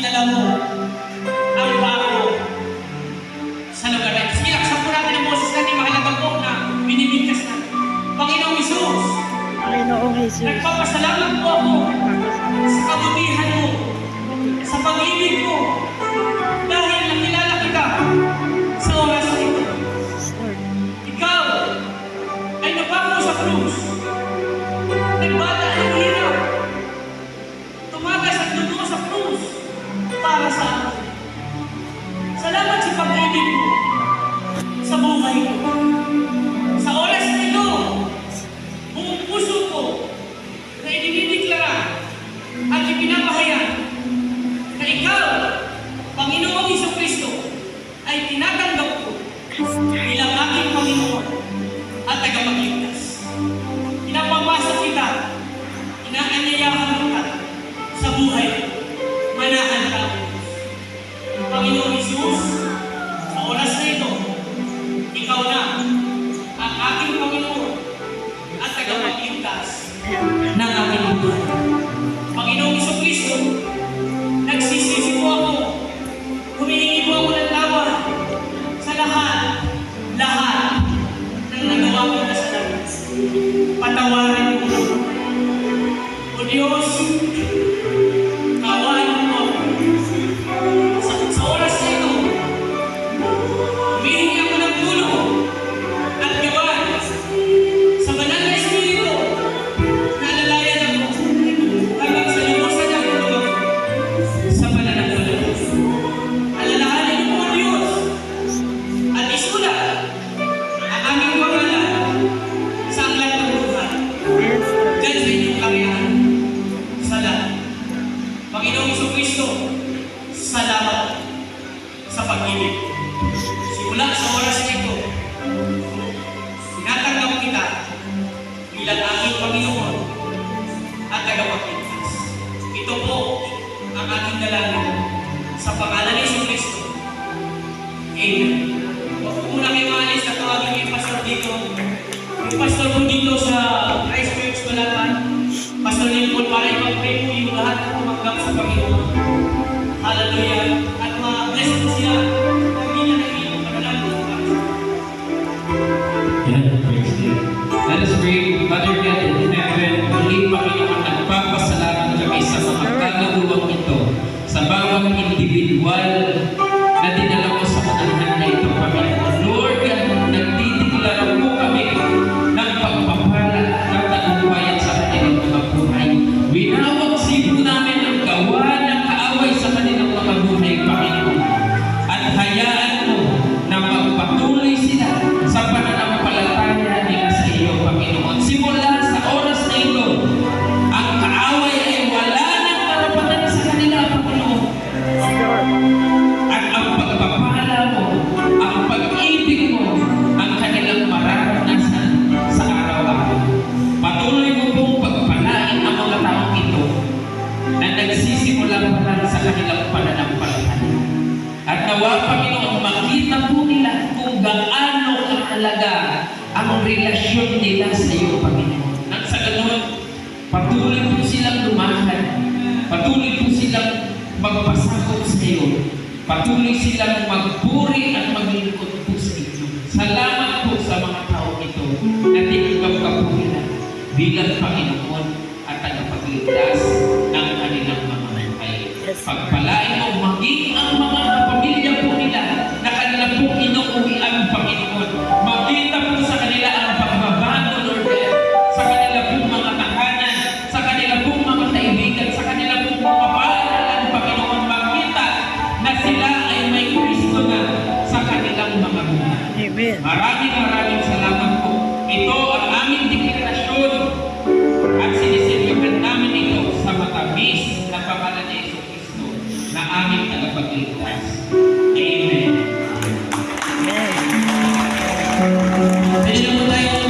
dinala mo ang bago sa lugar na ito. Sige, laksan po natin ang boses natin, mahalaga po na binibigkas na. Panginoong Isus, Panginoong Jesus, nagpapasalamat po ako sa kabutihan mo, sa pag-ibig mo, dahil nakilala kita sa oras na ito. Lord, Ikaw ay napako sa krus, nagbata ng hirap, tumagas at dugo sa krus para sa akin. Salamat sa pag-ibig mo sa buhay ko. Sa oras na ito, buong puso ko na idinideklara at ipinapahayag na ikaw, Panginoong Jesucristo, ay tinatanggap ko bilang aking Panginoon at tagapagligtas. Pinapapasok kita, inaanyayahan kita sa buhay ko. Manahan ka, Panginoong Jesus, sa oras na ito, ikaw na ang aking Panginoon at tagapagligtas ng aking buhay. Panginoong Jesucristo, nagsisisi po ako, humihingi po ako ng tawad sa lahat ng nagawa kong kasalanan. Patawarin mo ako. O Diyos, kaawaan mo ako. Sa oras na ito, humihingi ako ng tulong at gawan sa banal na Espiritu na alalayan ako hanggang sa lubusan ng tulong sa pananampalataya. Alalahanin mo po, Diyos, at isulat ang aming pangalan sa aklat ng buhay. Diyan sa inyong kariyan sa lahat. Panginoong Jesucristo, salamat sa pag-ibig. Simula sa oras na ito, tinatanggap kita bilang aking Panginoon at tagapagligtas. Ito po ang aking dalangin sa pangalan ni Jesucristo. Amen. Huwag po muna kayo maalis at tawagin yung pastor dito. Yung pastor po dito sa Christ Church Balapan, Pastor Lincoln, para ipag-pray po yung lahat na tumanggap sa Panginoon. Hallelujah. At ma-bless po siya. Hindi na naging panalangin sa Panginoon. Yan, praise God. Let us pray. Father God in heaven, muli Panginoon, nagpapasalamat kami sa mga kagawang ito, sa bawat individual na dinala mo sa panahon na ito, Panginoon. Lord God, nagtitiglara po kami ng pagpapala at tagumpayan sa kanilang mga buhay. Winawagsin po namin ang gawa ng kaaway sa kanilang mga buhay, Panginoon. At hayaan mo na magpatuloy sila sa pananampalataya nila sa iyo, Panginoon. Simula sa oras na ito, ang kaaway ay wala ng karapatan sa kanila, Panginoon. At ang pagpapala mo, ang pag-ibig mo, ang kanilang mararanasan sa araw-araw. Patuloy mo pong pagpalain ang mga taong ito na nagsisimula pa lang sa kanilang pananampalataya. At nawa, Panginoon, makita po nila kung gaano kahalaga ang relasyon nila sa iyo, Panginoon. Nang sa ganun, patuloy po silang lumahan, patuloy po silang magpasakot sa iyo, patuloy silang magpuri at maglingkod po sa iyo. Salamat po sa mga taong ito na tinanggap ka po nila bilang Panginoon at tagapagligtas ng kanilang mga buhay. Pagpalain mo maging ang mga pamilya po nila na kanila pong inuuwian, Panginoon. Makita po sa kanila ang pagbabago, Lord God, sa kanila pong mga tahanan, sa kanila pong mga kaibigan, sa kanila pong mga paaralan, Panginoon. Makita na sila ay may Kristo na sa kanilang mga buhay. Amen. Maraming salamat po. Ito ang aming deklarasyon at sinisilyahan namin ito sa matamis na pangalan ni Jesucristo na aming tagapagligtas. Amen. Amen. Pwede na po tayo